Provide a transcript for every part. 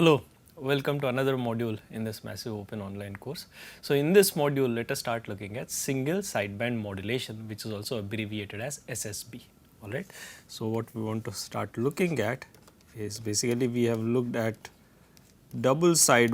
Hello, welcome to another module in this massive open online course. So, in this module let us start looking at single sideband modulation, which is also abbreviated as SSB. Alright. So, what we want to start looking at is basically we have looked at double sideband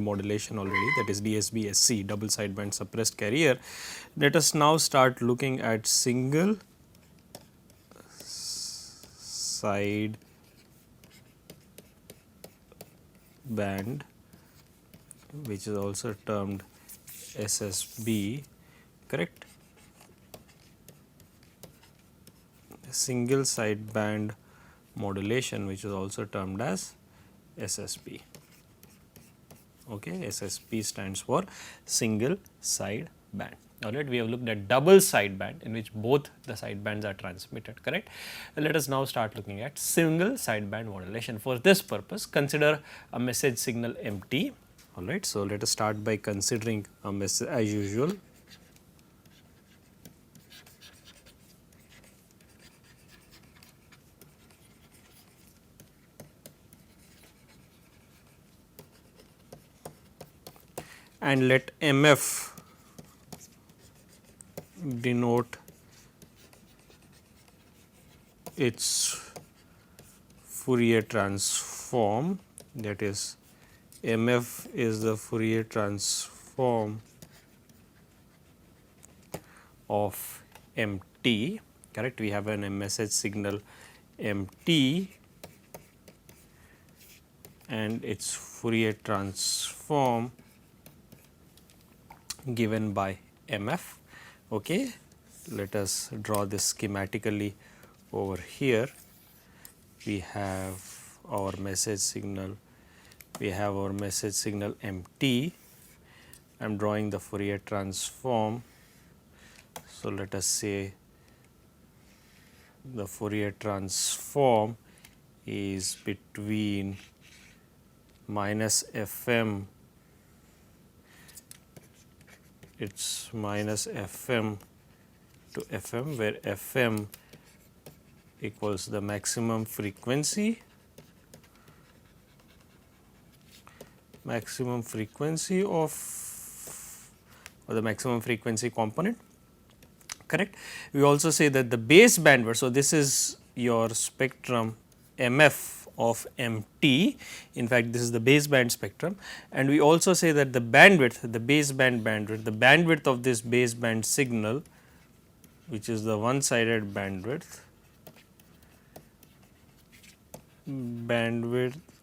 modulation already, that is DSB-SC, double sideband suppressed carrier. Let us now start looking at single sideband which is also termed SSB, correct. Single sideband modulation, which is also termed as SSB. Okay, SSB stands for single sideband. Alright, we have looked at double sideband in which both the sidebands are transmitted, correct. Let us now start looking at single sideband modulation. For this purpose, consider a message signal MT. Alright, so let us start by considering a message as usual. And let MF denote its Fourier transform, that is MF is the Fourier transform of MT, correct. We have a message signal MT and its Fourier transform given by MF. Okay. Let us draw this schematically over here. We have our message signal, MT. I am drawing the Fourier transform. So, let us say the Fourier transform is between minus Fm, it is minus Fm to Fm, where Fm equals the maximum frequency of or the maximum frequency component, correct. We also say that the base bandwidth, so this is your spectrum MF of MT, in fact this is the baseband spectrum, and we also say that the bandwidth, the baseband bandwidth, the bandwidth of this baseband signal, which is the one sided bandwidth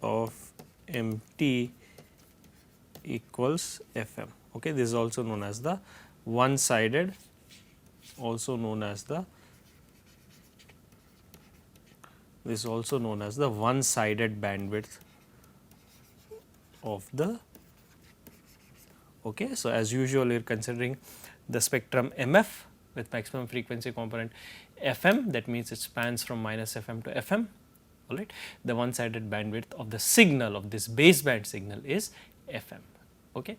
of MT equals Fm. Okay, this is also known as the one sided, one sided bandwidth of the. Okay, so as usual we are considering the spectrum MF with maximum frequency component Fm, that means it spans from minus Fm to Fm. All right, the one sided bandwidth of the signal of this baseband signal is Fm. Okay.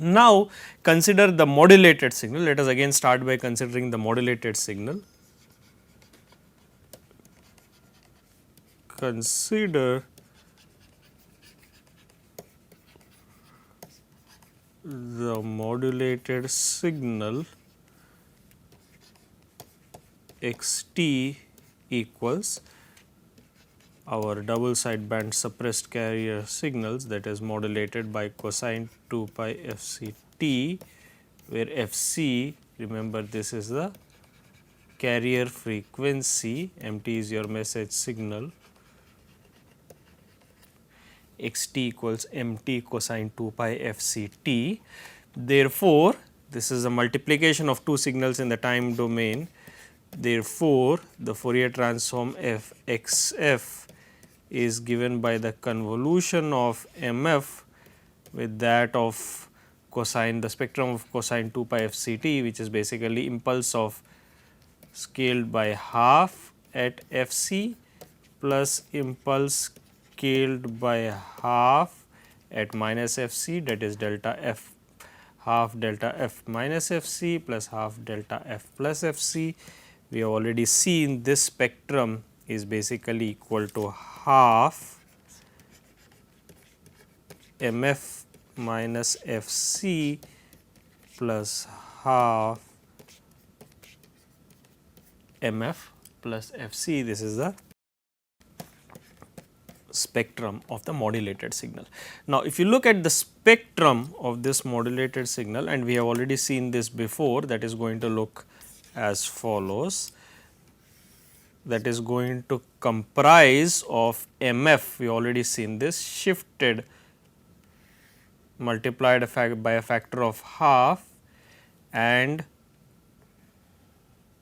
Now, consider the modulated signal. Let us again start by considering the modulated signal. Consider the modulated signal xt equals our double sideband suppressed carrier signals, that is modulated by cosine 2 pi fct, where fc, remember this is the carrier frequency, mt is your message signal, xt equals mt cosine 2 pi fct. Therefore, this is a multiplication of two signals in the time domain. Therefore, the Fourier transform fxf is given by the convolution of MF with that of cosine, the spectrum of cosine 2 pi fct, which is basically impulse of scaled by half at fc plus impulse scaled by half at minus fc, that is delta f, half delta f minus fc plus half delta f plus fc. We have already seen this spectrum is basically equal to half MF minus FC plus half MF plus FC. This is the spectrum of the modulated signal. Now, if you look at the spectrum of this modulated signal, and we have already seen this before, that is going to look as follows. That is going to comprise of MF, we already seen this, shifted multiplied by a factor of half and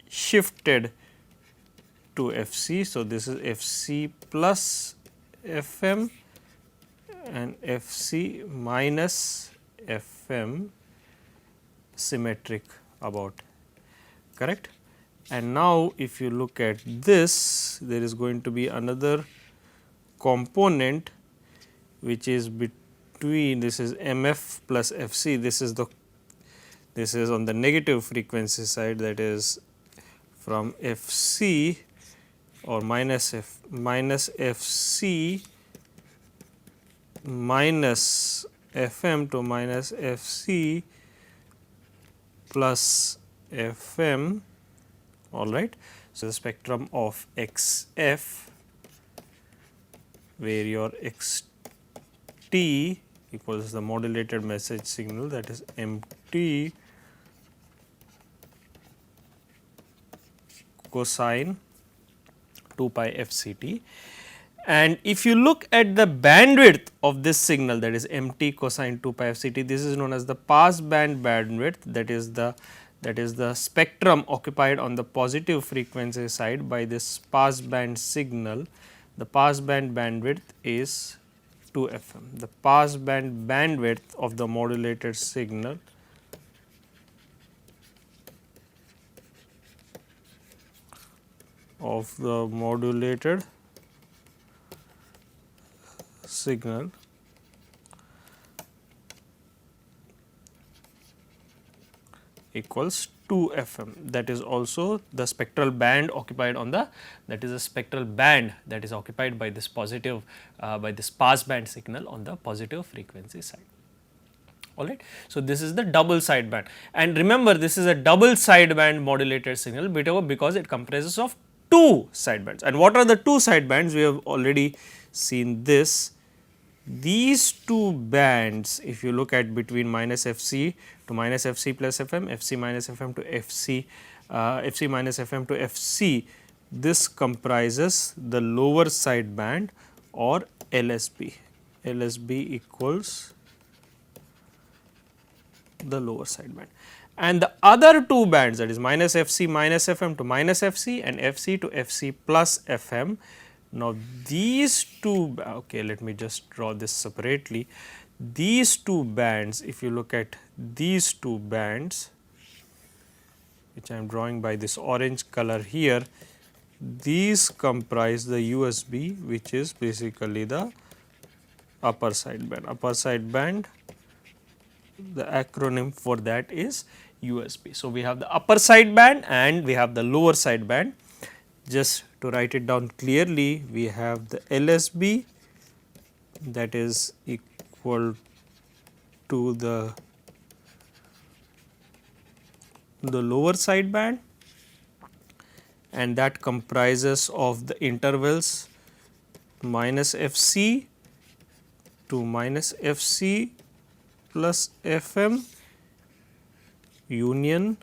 shifted to FC. So, this is FC plus FM and FC minus FM symmetric about, correct. And now, if you look at this, there is going to be another component which is between, this is MF plus FC, this is on the negative frequency side, that is from FC or minus FC minus FM to minus FC plus FM, all right. So, the spectrum of XF, where your XT equals the modulated message signal, that is MT cosine 2 pi FCT. And if you look at the bandwidth of this signal, that is MT cosine 2 pi FCT, this is known as the passband bandwidth, that is the spectrum occupied on the positive frequency side by this passband signal. The passband bandwidth is 2 FM. The passband bandwidth of the modulated signal equals 2 FM. That is also the spectral band occupied on the, that is a spectral band that is occupied by this positive by this passband signal on the positive frequency side. All right. So, this is the double sideband, and remember this is a double sideband modulated signal because it comprises of two sidebands. And what are the two sidebands? We have already seen this. These two bands, if you look at between minus FC to minus FC plus FM, FC minus FM to FC, FC minus FM to FC, this comprises the lower sideband or LSB. LSB equals the lower sideband. And the other two bands, that is minus FC minus FM to minus FC and FC to FC plus FM. Now, these two, okay, let me just draw this separately. These two bands, if you look at these two bands, which I am drawing by this orange color here, these comprise the USB, which is basically the upper sideband. Upper sideband, the acronym for that is USB. So, we have the upper sideband and we have the lower sideband. Just to write it down clearly, we have the LSB, that is equal to the lower sideband, and that comprises of the intervals minus FC to minus FC plus FM union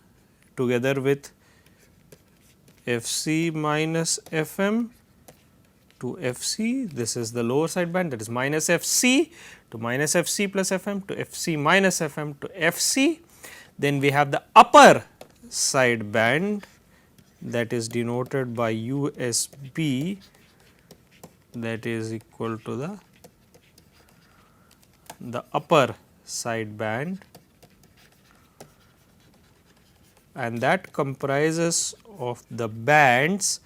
together with FC minus FM to FC. This is the lower sideband, that is minus FC to minus FC plus FM to FC minus FM to FC. Then we have the upper sideband, that is denoted by USB, that is equal to the upper sideband, and that comprises of the bands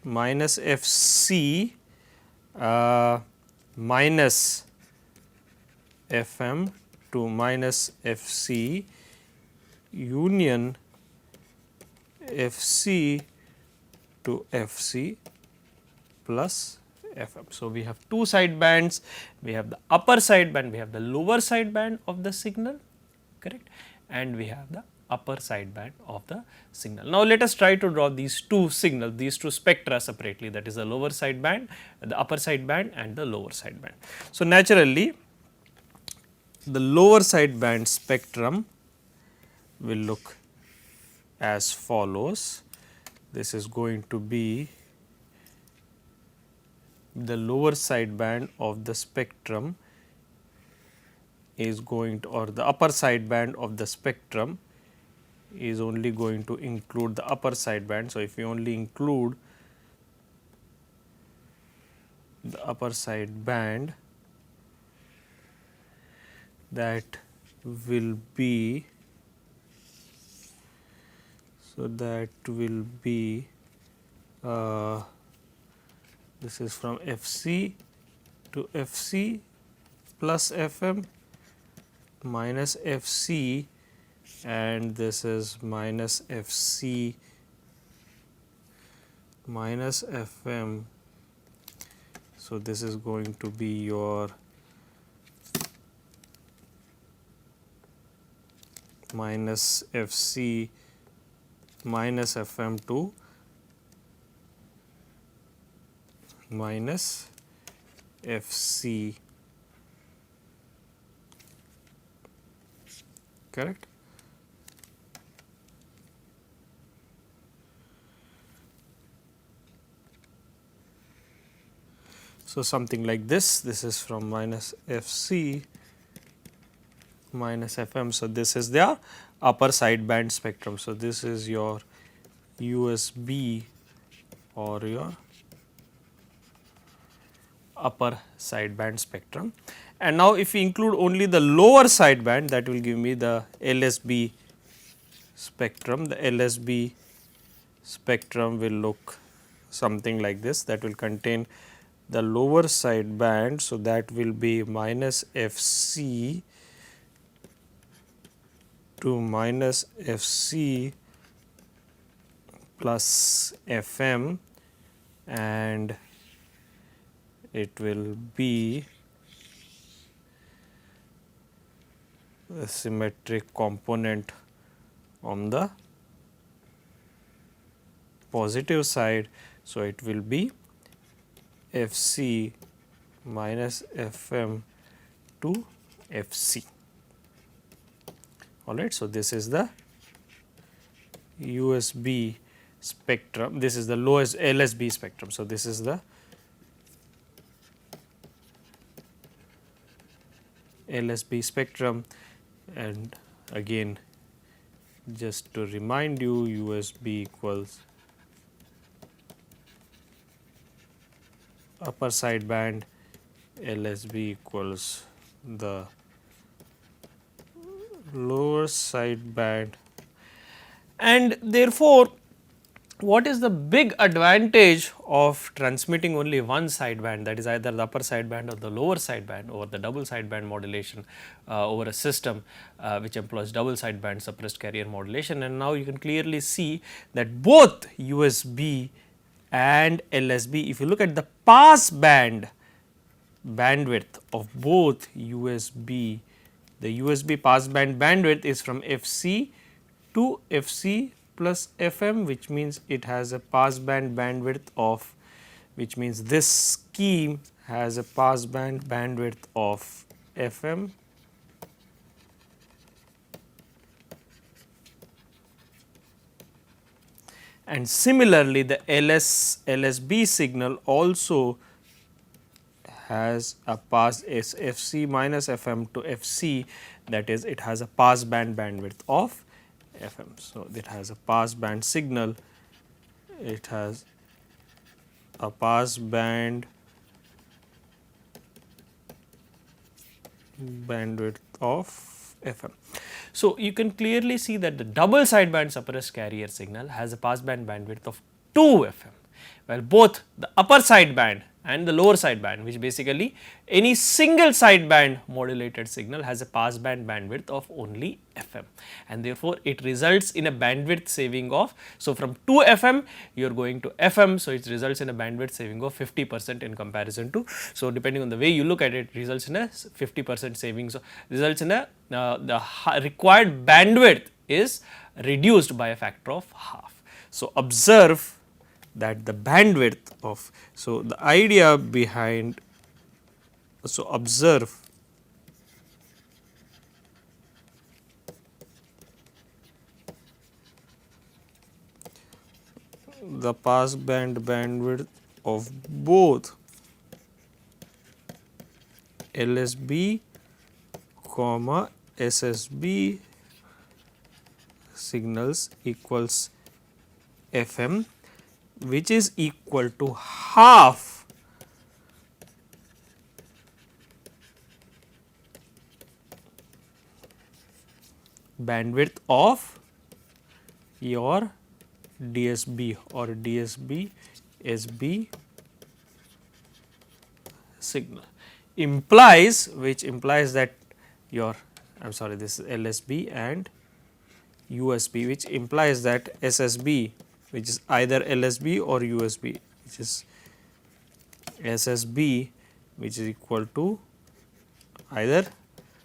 minus FC minus FM to minus FC union FC to FC plus FM. So, we have two sidebands, we have the upper sideband, we have the lower sideband of the signal, correct, and we have the upper sideband of the signal. Now, let us try to draw these two signals, these two spectra separately, that is the lower sideband, the upper sideband and the lower sideband. So, naturally the lower sideband spectrum will look as follows. This is going to be the lower sideband of the spectrum is going to, or the upper sideband of the spectrum is only going to include the upper sideband. So, if you only include the upper sideband, that will be, so that will be this is from FC to FC plus FM minus FC, and this is minus FC minus FM. So, this is going to be your minus FC minus FM to minus FC, correct. So, something like this is from minus FC minus FM. So, this is their upper sideband spectrum. So, this is your USB or your upper sideband spectrum. And now, if we include only the lower sideband, that will give me the LSB spectrum. The LSB spectrum will look something like this, that will contain the lower sideband. So, that will be minus FC to minus FC plus FM, and it will be a symmetric component on the positive side. So, it will be FC minus FM to FC. All right. So, this is the USB spectrum, this is the lowest LSB spectrum. So, this is the LSB spectrum, and again just to remind you, USB equals upper sideband, LSB equals the lower sideband, and therefore, what is the big advantage of transmitting only one sideband, that is either the upper sideband or the lower sideband over the double sideband modulation over a system which employs double sideband suppressed carrier modulation. And now, you can clearly see that both USB and LSB, if you look at the passband bandwidth of both USB, the USB passband bandwidth is from FC to FC plus FM, which means it has a passband bandwidth of, which means this scheme has a passband bandwidth of FM and similarly the LSB signal also has a FC minus FM to FC, that is it has a passband bandwidth of FM. So, it has a passband signal, it has a passband bandwidth of FM. So, you can clearly see that the double sideband suppressed carrier signal has a passband bandwidth of 2 FM, while both the upper sideband and the lower sideband, which basically any single sideband modulated signal has a passband bandwidth of only FM, and therefore it results in a bandwidth saving of, so from 2 FM you are going to FM, so it results in a bandwidth saving of 50% in comparison to, so depending on the way you look at it, results in a 50% saving, so results in a the required bandwidth is reduced by a factor of half. So observe that the bandwidth of, so the idea behind, so observe the passband bandwidth of both LSB comma SSB signals equals FM, which is equal to half bandwidth of your DSB or DSB SB signal, implies, which implies that your, I am sorry, this is LSB and USB, which implies that SSB, which is either LSB or USB, which is SSB, which is equal to either,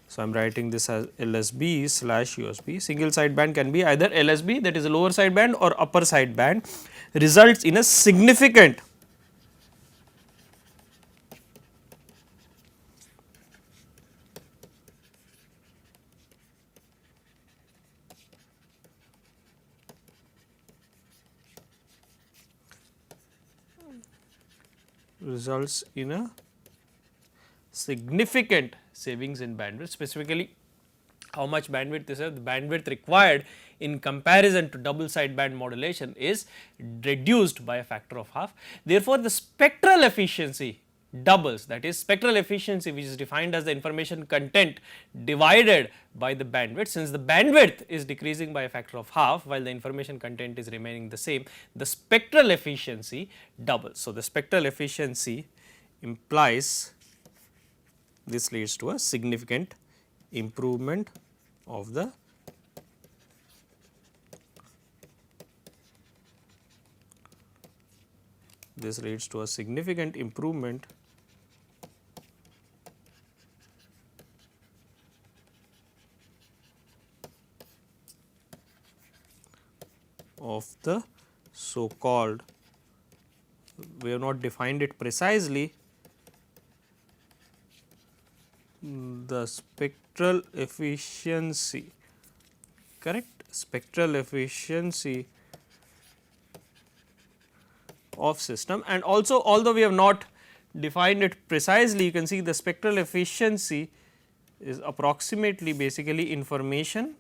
so I am writing this as LSB slash USB. Single sideband can be either LSB, that is a lower sideband, or upper sideband, results in a significant savings in bandwidth. Specifically, how much bandwidth is there? The bandwidth required in comparison to double sideband modulation is reduced by a factor of half. Therefore, the spectral efficiency doubles, that is spectral efficiency, which is defined as the information content divided by the bandwidth. Since the bandwidth is decreasing by a factor of half while the information content is remaining the same, the spectral efficiency doubles. So, the spectral efficiency implies, this leads to a significant improvement of the of the so called, we have not defined it precisely, the spectral efficiency, correct, spectral efficiency of system. And also, although we have not defined it precisely, you can see the spectral efficiency is approximately basically information.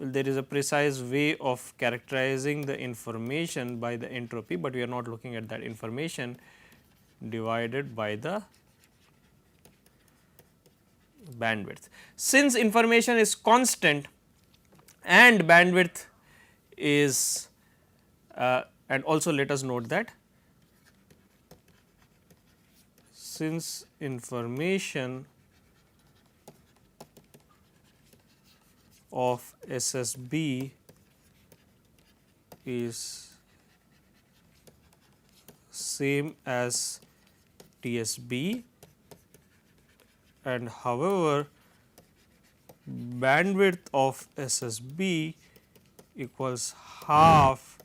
There is a precise way of characterizing the information by the entropy, but we are not looking at that information divided by the bandwidth. Since information is constant and bandwidth is and also let us note that since information of SSB is same as TSB, and however bandwidth of SSB equals half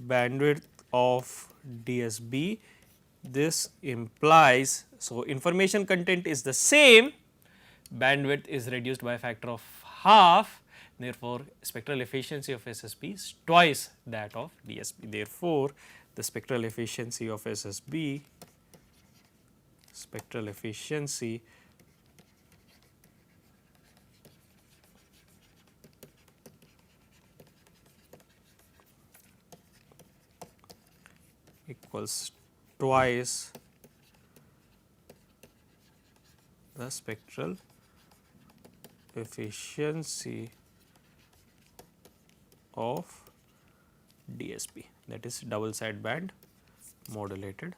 bandwidth of DSB. This implies, so information content is the same, bandwidth is reduced by a factor of half, therefore, spectral efficiency of SSB is twice that of DSB. Therefore, the spectral efficiency of SSB, spectral efficiency equals twice the spectral efficiency of DSB, that is double sideband modulated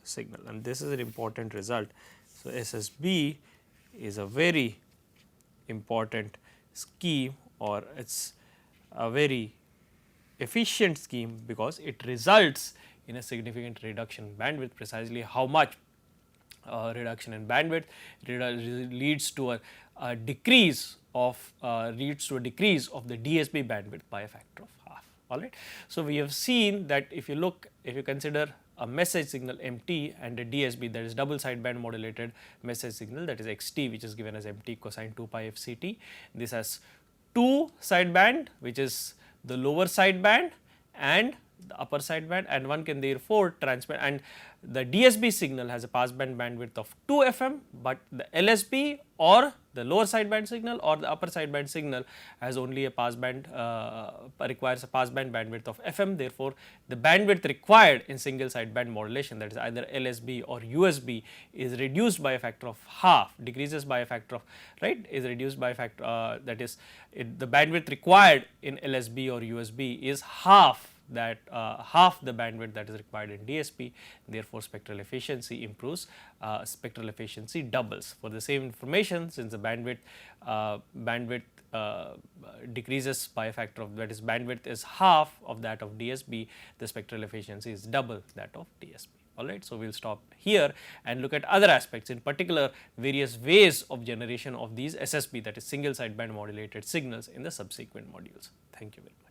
signal, and this is an important result. So, SSB is a very important scheme, or it is a very efficient scheme because it results in a significant reduction in bandwidth. Precisely how much reduction in bandwidth leads to a decrease of the DSB bandwidth by a factor of half. All right. So, we have seen that if you consider a message signal MT and a DSB, that is double sideband modulated message signal, that is XT, which is given as MT cosine 2 pi FCT. This has two sideband, which is the lower sideband and the upper sideband, and one can therefore transmit, and the DSB signal has a passband bandwidth of 2 FM, but the LSB or the lower sideband signal or the upper sideband signal has only a passband requires a passband bandwidth of FM. Therefore, the bandwidth required in single sideband modulation, that is either LSB or USB, is reduced by a factor of half, decreases by a factor of, right, is reduced by a factor that is the bandwidth required in LSB or USB is half that half the bandwidth that is required in DSP. Therefore, spectral efficiency improves, spectral efficiency doubles. For the same information, since the bandwidth decreases by a factor of, that is bandwidth is half of that of DSB, the spectral efficiency is double that of DSP. Alright. So, we will stop here and look at other aspects, in particular various ways of generation of these SSB, that is single sideband modulated signals, in the subsequent modules. Thank you very much.